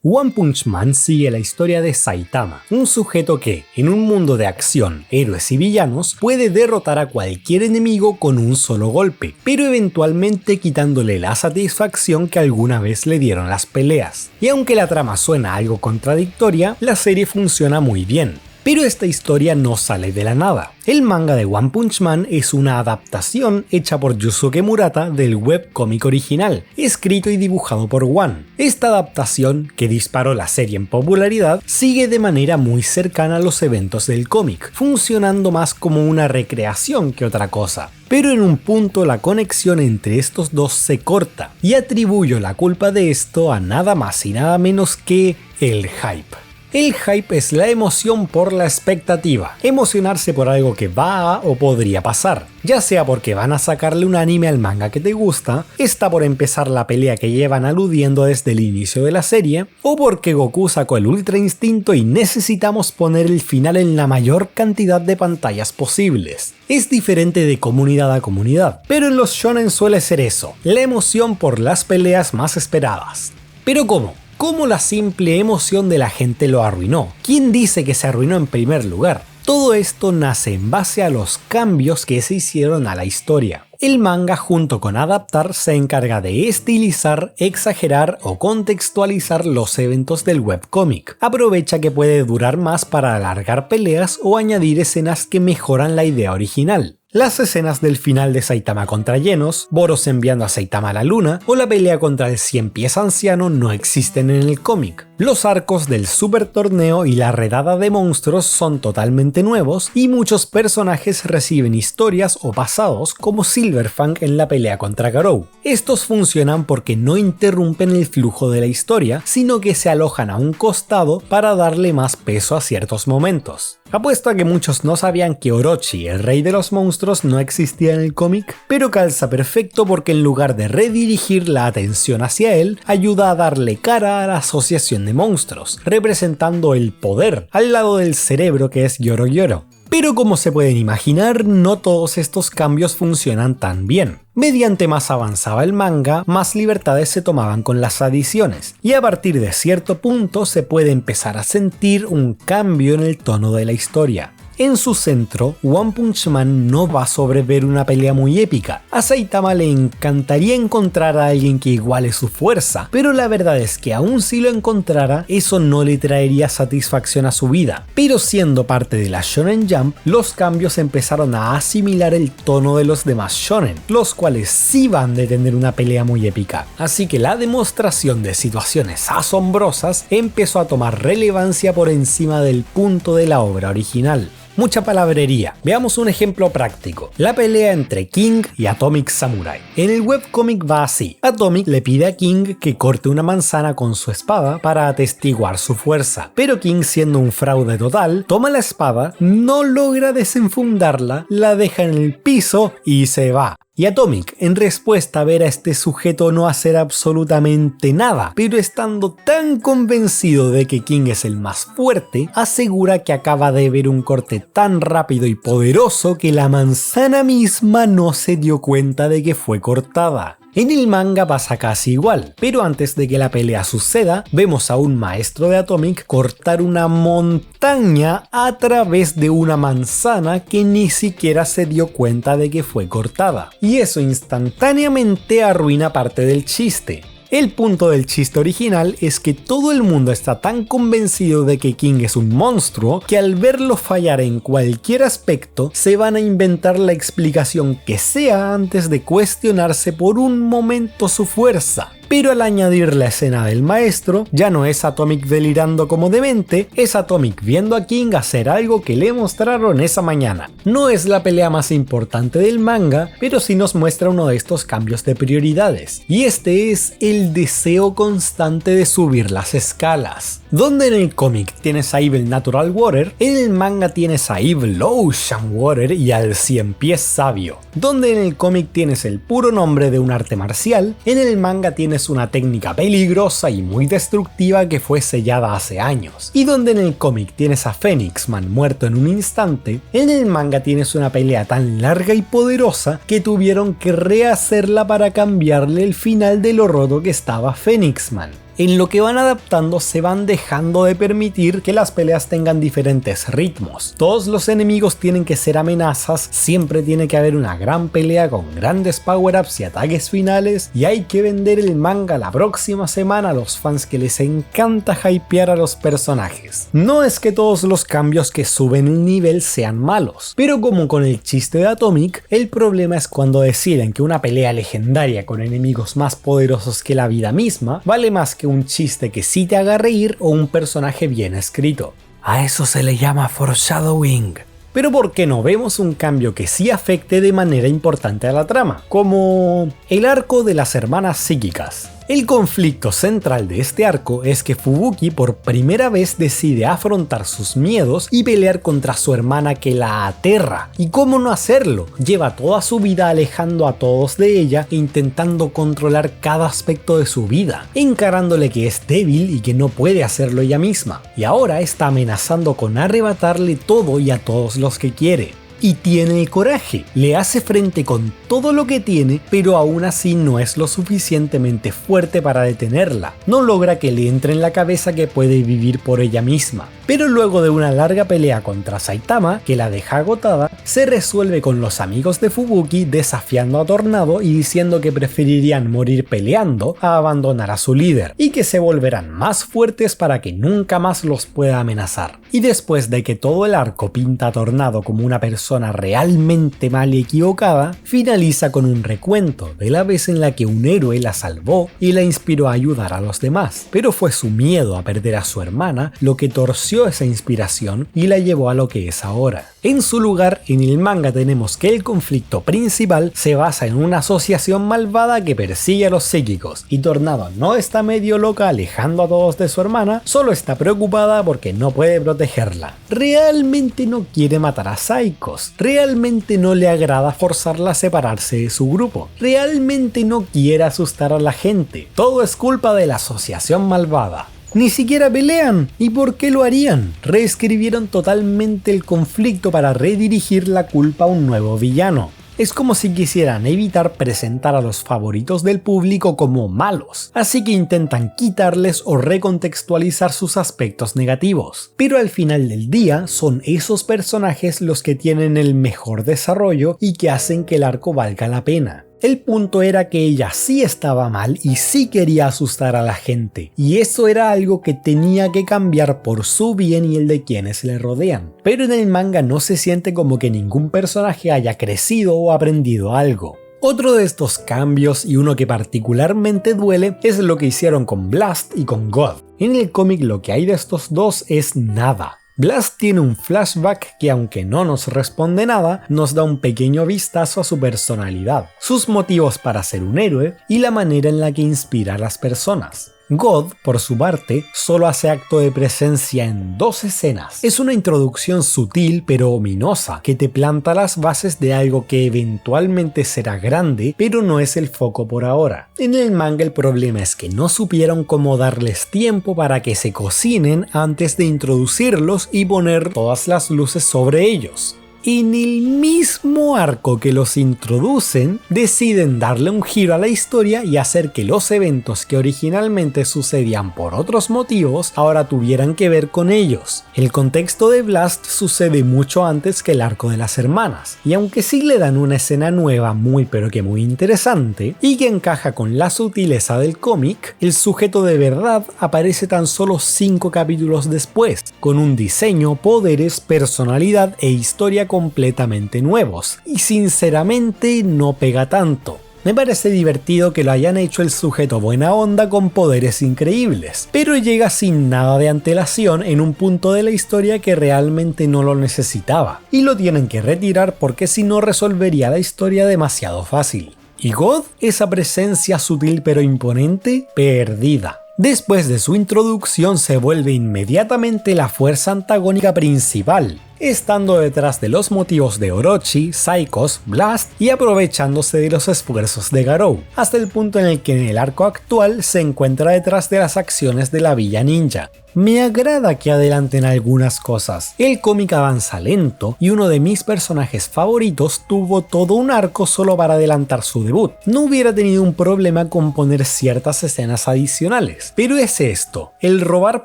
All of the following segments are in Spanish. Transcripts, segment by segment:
One Punch Man sigue la historia de Saitama, un sujeto que, en un mundo de acción, héroes y villanos, puede derrotar a cualquier enemigo con un solo golpe, pero eventualmente quitándole la satisfacción que alguna vez le dieron las peleas. Y aunque la trama suena algo contradictoria, la serie funciona muy bien. Pero esta historia no sale de la nada. El manga de One Punch Man es una adaptación hecha por Yusuke Murata del webcómic original, escrito y dibujado por One. Esta adaptación, que disparó la serie en popularidad, sigue de manera muy cercana a los eventos del cómic, funcionando más como una recreación que otra cosa. Pero en un punto la conexión entre estos dos se corta, y atribuyo la culpa de esto a nada más y nada menos que el hype. El hype es la emoción por la expectativa, emocionarse por algo que va a o podría pasar, ya sea porque van a sacarle un anime al manga que te gusta, está por empezar la pelea que llevan aludiendo desde el inicio de la serie, o porque Goku sacó el Ultra Instinto y necesitamos poner el final en la mayor cantidad de pantallas posibles. Es diferente de comunidad a comunidad, pero en los shonen suele ser eso, la emoción por las peleas más esperadas. ¿Pero cómo? ¿Cómo la simple emoción de la gente lo arruinó? ¿Quién dice que se arruinó en primer lugar? Todo esto nace en base a los cambios que se hicieron a la historia. El manga, junto con adaptar, se encarga de estilizar, exagerar o contextualizar los eventos del webcómic. Aprovecha que puede durar más para alargar peleas o añadir escenas que mejoran la idea original. Las escenas del final de Saitama contra Genos, Boros enviando a Saitama a la luna o la pelea contra el 100 pies anciano no existen en el cómic. Los arcos del super torneo y la redada de monstruos son totalmente nuevos y muchos personajes reciben historias o pasados como Silverfang en la pelea contra Garou. Estos funcionan porque no interrumpen el flujo de la historia, sino que se alojan a un costado para darle más peso a ciertos momentos. Apuesto a que muchos no sabían que Orochi, el rey de los monstruos, no existía en el cómic, pero calza perfecto porque en lugar de redirigir la atención hacia él, ayuda a darle cara a la asociación de monstruos, representando el poder al lado del cerebro que es Yoro Yoro. Pero como se pueden imaginar, no todos estos cambios funcionan tan bien. Mediante más avanzaba el manga, más libertades se tomaban con las adiciones, y a partir de cierto punto se puede empezar a sentir un cambio en el tono de la historia. En su centro, One Punch Man no va sobre ver una pelea muy épica. A Saitama le encantaría encontrar a alguien que iguale su fuerza, pero la verdad es que aun si lo encontrara, eso no le traería satisfacción a su vida. Pero siendo parte de la Shonen Jump, los cambios empezaron a asimilar el tono de los demás shonen, los cuales sí van de tener una pelea muy épica. Así que la demostración de situaciones asombrosas empezó a tomar relevancia por encima del punto de la obra original. Mucha palabrería. Veamos un ejemplo práctico. La pelea entre King y Atomic Samurai. En el webcómic va así. Atomic le pide a King que corte una manzana con su espada para atestiguar su fuerza. Pero King, siendo un fraude total, toma la espada, no logra desenfundarla, la deja en el piso y se va. Y Atomic, en respuesta a ver a este sujeto no hacer absolutamente nada, pero estando tan convencido de que King es el más fuerte, asegura que acaba de ver un corte tan rápido y poderoso que la manzana misma no se dio cuenta de que fue cortada. En el manga pasa casi igual, pero antes de que la pelea suceda, vemos a un maestro de Atomic cortar una montaña a través de una manzana que ni siquiera se dio cuenta de que fue cortada. Y eso instantáneamente arruina parte del chiste. El punto del chiste original es que todo el mundo está tan convencido de que King es un monstruo que al verlo fallar en cualquier aspecto se van a inventar la explicación que sea antes de cuestionarse por un momento su fuerza. Pero al añadir la escena del maestro, ya no es Atomic delirando como demente, es Atomic viendo a King hacer algo que le mostraron esa mañana. No es la pelea más importante del manga, pero sí nos muestra uno de estos cambios de prioridades. Y este es el deseo constante de subir las escalas. Donde en el cómic tienes a Evil Natural Water, en el manga tienes a Evil Ocean Water y al 100 pies sabio. Donde en el cómic tienes el puro nombre de un arte marcial, en el manga tienes una técnica peligrosa y muy destructiva que fue sellada hace años. Y donde en el cómic tienes a Phoenix Man muerto en un instante, en el manga tienes una pelea tan larga y poderosa que tuvieron que rehacerla para cambiarle el final de lo roto que estaba Phoenix Man. En lo que van adaptando se van dejando de permitir que las peleas tengan diferentes ritmos. Todos los enemigos tienen que ser amenazas, siempre tiene que haber una gran pelea con grandes power-ups y ataques finales, y hay que vender el manga la próxima semana a los fans que les encanta hypear a los personajes. No es que todos los cambios que suben el nivel sean malos, pero como con el chiste de Atomic, el problema es cuando deciden que una pelea legendaria con enemigos más poderosos que la vida misma vale más que un chiste que sí te haga reír o un personaje bien escrito. A eso se le llama foreshadowing. Pero ¿por qué no vemos un cambio que sí afecte de manera importante a la trama? Como el arco de las hermanas psíquicas. El conflicto central de este arco es que Fubuki por primera vez decide afrontar sus miedos y pelear contra su hermana que la aterra. ¿Y cómo no hacerlo? Lleva toda su vida alejando a todos de ella e intentando controlar cada aspecto de su vida, encarándole que es débil y que no puede hacerlo ella misma. Y ahora está amenazando con arrebatarle todo y a todos los que quiere. Y tiene el coraje, le hace frente con todo lo que tiene, pero aún así no es lo suficientemente fuerte para detenerla. No logra que le entre en la cabeza que puede vivir por ella misma. Pero luego de una larga pelea contra Saitama, que la deja agotada, se resuelve con los amigos de Fubuki desafiando a Tornado y diciendo que preferirían morir peleando a abandonar a su líder, y que se volverán más fuertes para que nunca más los pueda amenazar. Y después de que todo el arco pinta a Tornado como una persona realmente mal y equivocada, finaliza con un recuento de la vez en la que un héroe la salvó y la inspiró a ayudar a los demás, pero fue su miedo a perder a su hermana lo que torció esa inspiración y la llevó a lo que es ahora. En su lugar, en el manga tenemos que el conflicto principal se basa en una asociación malvada que persigue a los psíquicos, y Tornado no está medio loca alejando a todos de su hermana, solo está preocupada porque no puede protegerla. Realmente no quiere matar a Psychos, realmente no le agrada forzarla a separarse de su grupo, realmente no quiere asustar a la gente, todo es culpa de la asociación malvada. Ni siquiera pelean. ¿Y por qué lo harían? Reescribieron totalmente el conflicto para redirigir la culpa a un nuevo villano. Es como si quisieran evitar presentar a los favoritos del público como malos, así que intentan quitarles o recontextualizar sus aspectos negativos. Pero al final del día son esos personajes los que tienen el mejor desarrollo y que hacen que el arco valga la pena. El punto era que ella sí estaba mal y sí quería asustar a la gente, y eso era algo que tenía que cambiar por su bien y el de quienes le rodean. Pero en el manga no se siente como que ningún personaje haya crecido o aprendido algo. Otro de estos cambios, y uno que particularmente duele, es lo que hicieron con Blast y con God. En el cómic lo que hay de estos dos es nada. Blast tiene un flashback que, aunque no nos responde nada, nos da un pequeño vistazo a su personalidad, sus motivos para ser un héroe y la manera en la que inspira a las personas. God, por su parte, solo hace acto de presencia en 2 escenas. Es una introducción sutil pero ominosa que te planta las bases de algo que eventualmente será grande, pero no es el foco por ahora. En el manga el problema es que no supieron cómo darles tiempo para que se cocinen antes de introducirlos y poner todas las luces sobre ellos. En el mismo arco que los introducen, deciden darle un giro a la historia y hacer que los eventos que originalmente sucedían por otros motivos ahora tuvieran que ver con ellos. El contexto de Blast sucede mucho antes que el arco de las hermanas, y aunque sí le dan una escena nueva muy pero que muy interesante, y que encaja con la sutileza del cómic, el sujeto de verdad aparece tan solo 5 capítulos después, con un diseño, poderes, personalidad e historia completamente nuevos, y sinceramente no pega tanto. Me parece divertido que lo hayan hecho el sujeto buena onda con poderes increíbles, pero llega sin nada de antelación en un punto de la historia que realmente no lo necesitaba, y lo tienen que retirar porque si no resolvería la historia demasiado fácil. Y God, esa presencia sutil pero imponente, perdida. Después de su introducción se vuelve inmediatamente la fuerza antagónica principal, estando detrás de los motivos de Orochi, Psychos, Blast y aprovechándose de los esfuerzos de Garou, hasta el punto en el que en el arco actual se encuentra detrás de las acciones de la Villa Ninja. Me agrada que adelanten algunas cosas. El cómic avanza lento y uno de mis personajes favoritos tuvo todo un arco solo para adelantar su debut. No hubiera tenido un problema con poner ciertas escenas adicionales, pero es esto, el robar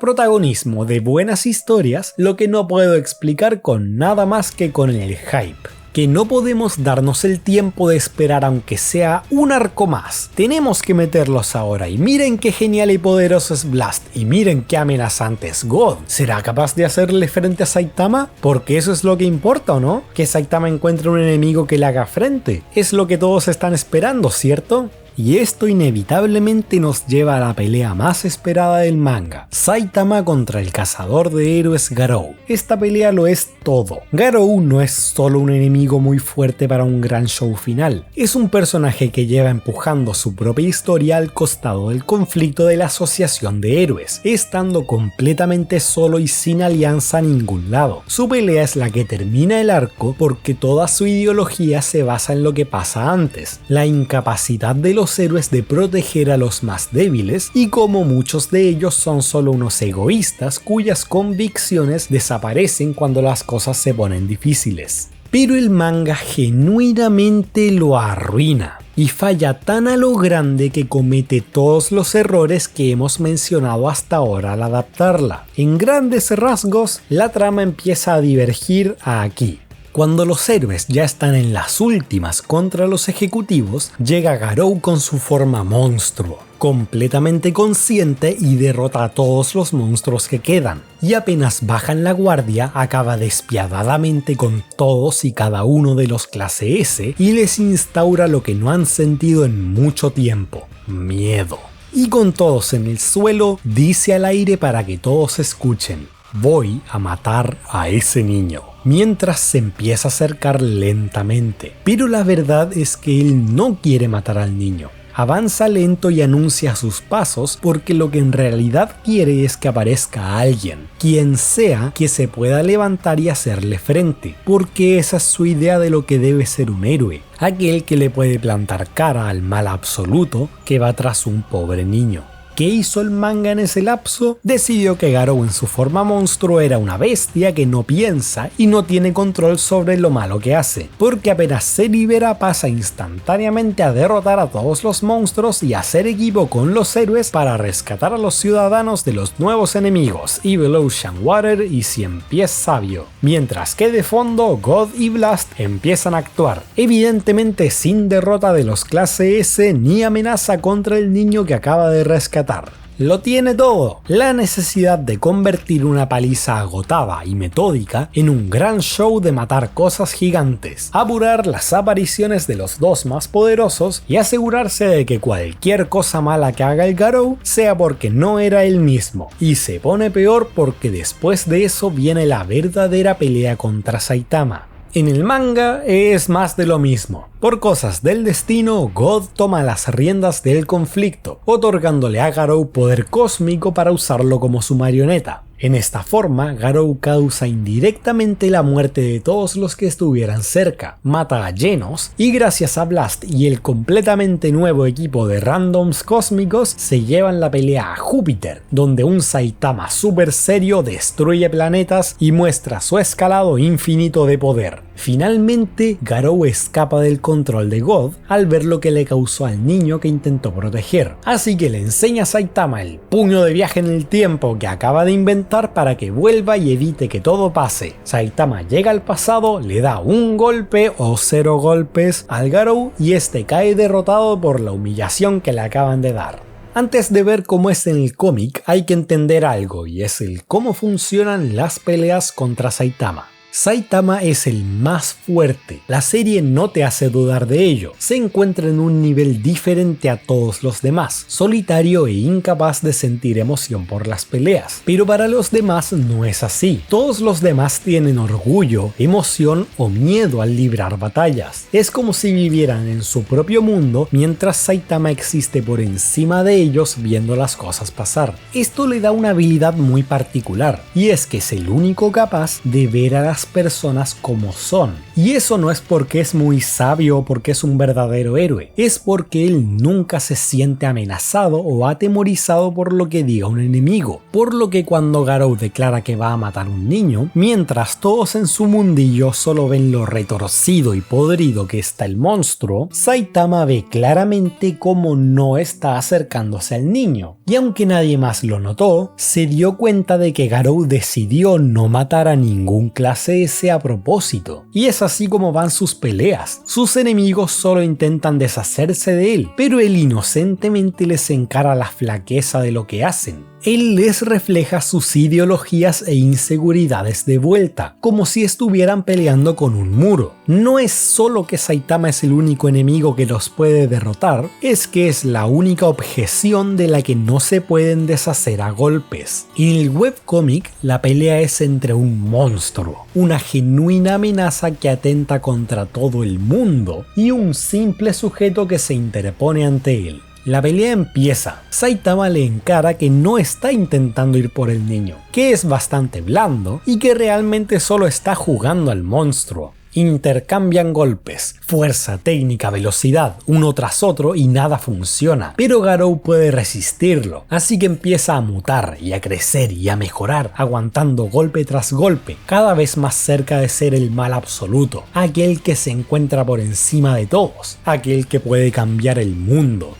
protagonismo de buenas historias, lo que no puedo explicar con nada más que con el hype. Que no podemos darnos el tiempo de esperar aunque sea un arco más. Tenemos que meterlos ahora y miren qué genial y poderoso es Blast y miren qué amenazante es God. ¿Será capaz de hacerle frente a Saitama? Porque eso es lo que importa, ¿o no? Que Saitama encuentre un enemigo que le haga frente. Es lo que todos están esperando, ¿cierto? Y esto inevitablemente nos lleva a la pelea más esperada del manga, Saitama contra el cazador de héroes Garou. Esta pelea lo es todo. Garou no es solo un enemigo muy fuerte para un gran show final, es un personaje que lleva empujando su propia historia al costado del conflicto de la asociación de héroes, estando completamente solo y sin alianza a ningún lado. Su pelea es la que termina el arco porque toda su ideología se basa en lo que pasa antes, la incapacidad de los héroes de proteger a los más débiles y como muchos de ellos son solo unos egoístas cuyas convicciones desaparecen cuando las cosas se ponen difíciles. Pero el manga genuinamente lo arruina y falla tan a lo grande que comete todos los errores que hemos mencionado hasta ahora al adaptarla. En grandes rasgos, la trama empieza a divergir aquí. Cuando los héroes ya están en las últimas contra los ejecutivos, llega Garou con su forma monstruo, completamente consciente y derrota a todos los monstruos que quedan. Y apenas bajan la guardia, acaba despiadadamente con todos y cada uno de los clase S y les instaura lo que no han sentido en mucho tiempo: miedo. Y con todos en el suelo, dice al aire para que todos escuchen: voy a matar a ese niño. Mientras se empieza a acercar lentamente, pero la verdad es que él no quiere matar al niño. Avanza lento y anuncia sus pasos porque lo que en realidad quiere es que aparezca alguien, quien sea, que se pueda levantar y hacerle frente, porque esa es su idea de lo que debe ser un héroe, aquel que le puede plantar cara al mal absoluto que va tras un pobre niño. ¿Qué hizo el manga en ese lapso? Decidió que Garou en su forma monstruo era una bestia que no piensa y no tiene control sobre lo malo que hace, porque apenas se libera pasa instantáneamente a derrotar a todos los monstruos y a hacer equipo con los héroes para rescatar a los ciudadanos de los nuevos enemigos Evil Ocean Water y Cien Pies Sabio, mientras que de fondo God y Blast empiezan a actuar, evidentemente sin derrota de los clase S ni amenaza contra el niño que acaba de rescatar. Lo tiene todo, la necesidad de convertir una paliza agotada y metódica en un gran show de matar cosas gigantes, apurar las apariciones de los dos más poderosos y asegurarse de que cualquier cosa mala que haga el Garou sea porque no era él mismo, y se pone peor porque después de eso viene la verdadera pelea contra Saitama. En el manga es más de lo mismo. Por cosas del destino, God toma las riendas del conflicto, otorgándole a Garou poder cósmico para usarlo como su marioneta. En esta forma, Garou causa indirectamente la muerte de todos los que estuvieran cerca, mata a Genos, y gracias a Blast y el completamente nuevo equipo de randoms cósmicos, se llevan la pelea a Júpiter, donde un Saitama super serio destruye planetas y muestra su escalado infinito de poder. Finalmente, Garou escapa del control de God al ver lo que le causó al niño que intentó proteger, así que le enseña a Saitama el puño de viaje en el tiempo que acaba de inventar para que vuelva y evite que todo pase. Saitama llega al pasado, le da un golpe o 0 golpes al Garou y este cae derrotado por la humillación que le acaban de dar. Antes de ver cómo es en el cómic, hay que entender algo, y es el cómo funcionan las peleas contra Saitama. Saitama es el más fuerte, la serie no te hace dudar de ello, se encuentra en un nivel diferente a todos los demás, solitario e incapaz de sentir emoción por las peleas, pero para los demás no es así, todos los demás tienen orgullo, emoción o miedo al librar batallas, es como si vivieran en su propio mundo mientras Saitama existe por encima de ellos viendo las cosas pasar. Esto le da una habilidad muy particular, y es que es el único capaz de ver a las las personas como son. Y eso no es porque es muy sabio o porque es un verdadero héroe, es porque él nunca se siente amenazado o atemorizado por lo que diga un enemigo. Por lo que cuando Garou declara que va a matar a un niño, mientras todos en su mundillo solo ven lo retorcido y podrido que está el monstruo, Saitama ve claramente cómo no está acercándose al niño. Y aunque nadie más lo notó, se dio cuenta de que Garou decidió no matar a ningún clase S a propósito. Y es así como van sus peleas. Sus enemigos solo intentan deshacerse de él, pero él inocentemente les encara la flaqueza de lo que hacen. Él les refleja sus ideologías e inseguridades de vuelta, como si estuvieran peleando con un muro. No es solo que Saitama es el único enemigo que los puede derrotar, es que es la única objeción de la que no se pueden deshacer a golpes. En el webcómic, la pelea es entre un monstruo, una genuina amenaza que atenta contra todo el mundo, y un simple sujeto que se interpone ante él. La pelea empieza. Saitama le encara que no está intentando ir por el niño, que es bastante blando y que realmente solo está jugando al monstruo. Intercambian golpes, fuerza, técnica, velocidad, uno tras otro y nada funciona, pero Garou puede resistirlo, así que empieza a mutar y a crecer y a mejorar, aguantando golpe tras golpe, cada vez más cerca de ser el mal absoluto, aquel que se encuentra por encima de todos, aquel que puede cambiar el mundo.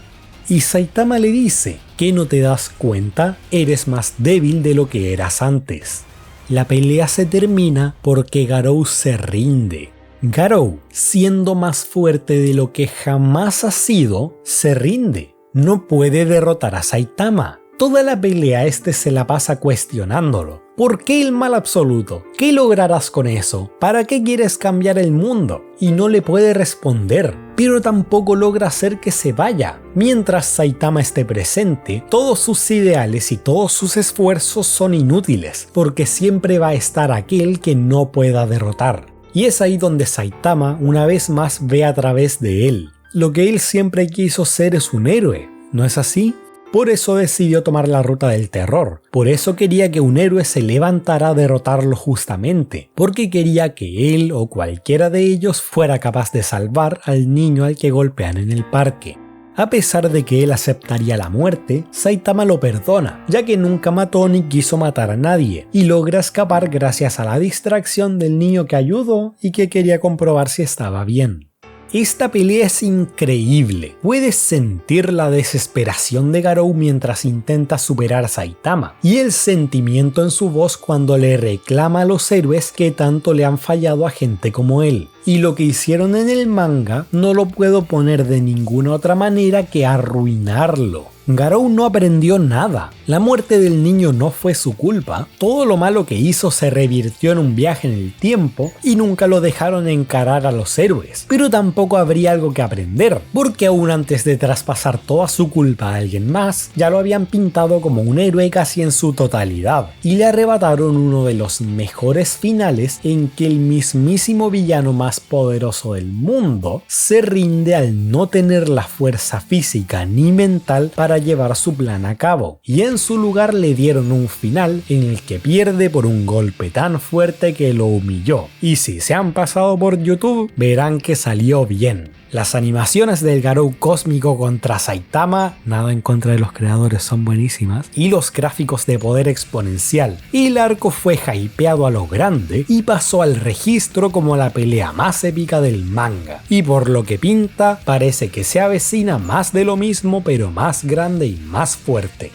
Y Saitama le dice, ¿que no te das cuenta? Eres más débil de lo que eras antes. La pelea se termina porque Garou se rinde. Garou, siendo más fuerte de lo que jamás ha sido, se rinde. No puede derrotar a Saitama. Toda la pelea se la pasa cuestionándolo. ¿Por qué el mal absoluto? ¿Qué lograrás con eso? ¿Para qué quieres cambiar el mundo? Y no le puede responder, pero tampoco logra hacer que se vaya. Mientras Saitama esté presente, todos sus ideales y todos sus esfuerzos son inútiles, porque siempre va a estar aquel que no pueda derrotar. Y es ahí donde Saitama una vez más ve a través de él. Lo que él siempre quiso ser es un héroe, ¿no es así? Por eso decidió tomar la ruta del terror, por eso quería que un héroe se levantara a derrotarlo justamente, porque quería que él o cualquiera de ellos fuera capaz de salvar al niño al que golpean en el parque. A pesar de que él aceptaría la muerte, Saitama lo perdona, ya que nunca mató ni quiso matar a nadie, y logra escapar gracias a la distracción del niño que ayudó y que quería comprobar si estaba bien. Esta pelea es increíble. Puedes sentir la desesperación de Garou mientras intenta superar a Saitama y el sentimiento en su voz cuando le reclama a los héroes que tanto le han fallado a gente como él. Y lo que hicieron en el manga no lo puedo poner de ninguna otra manera que arruinarlo. Garou no aprendió nada. La muerte del niño no fue su culpa. Todo lo malo que hizo se revirtió en un viaje en el tiempo y nunca lo dejaron encarar a los héroes. Pero tampoco habría algo que aprender, porque aún antes de traspasar toda su culpa a alguien más, ya lo habían pintado como un héroe casi en su totalidad y le arrebataron uno de los mejores finales en que el mismísimo villano más poderoso del mundo se rinde al no tener la fuerza física ni mental para llevar su plan a cabo, y en su lugar le dieron un final en el que pierde por un golpe tan fuerte que lo humilló. Y si se han pasado por YouTube, verán que salió bien. Las animaciones del Garou cósmico contra Saitama, nada en contra de los creadores, son buenísimas, y los gráficos de poder exponencial. El arco fue hypeado a lo grande y pasó al registro como la pelea más épica del manga. Y por lo que pinta, parece que se avecina más de lo mismo, pero más grande y más fuerte.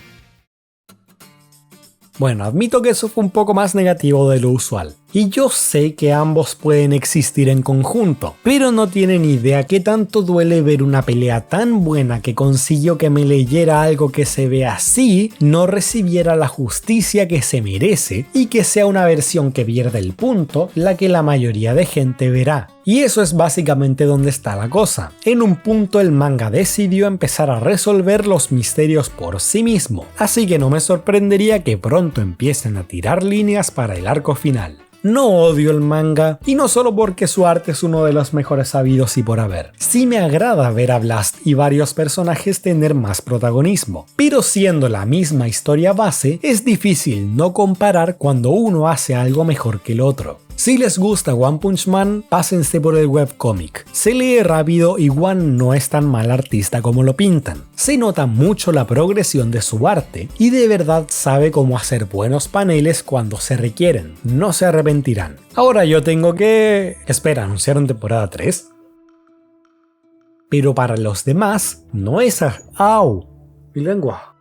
Bueno, admito que eso fue un poco más negativo de lo usual. Y yo sé que ambos pueden existir en conjunto, pero no tienen idea qué tanto duele ver una pelea tan buena que consiguió que me leyera algo que se ve así, no recibiera la justicia que se merece y que sea una versión que pierde el punto, la que la mayoría de gente verá. Y eso es básicamente donde está la cosa. En un punto el manga decidió empezar a resolver los misterios por sí mismo, así que no me sorprendería que pronto empiecen a tirar líneas para el arco final. No odio el manga, y no solo porque su arte es uno de los mejores habidos y por haber. Sí me agrada ver a Blast y varios personajes tener más protagonismo, pero siendo la misma historia base, es difícil no comparar cuando uno hace algo mejor que el otro. Si les gusta One Punch Man, pásense por el webcómic. Se lee rápido y One no es tan mal artista como lo pintan. Se nota mucho la progresión de su arte y de verdad sabe cómo hacer buenos paneles cuando se requieren. No se arrepentirán. Ahora yo tengo que... Espera, ¿anunciaron temporada 3? Pero para los demás, no es... ¡Au! Mi lengua.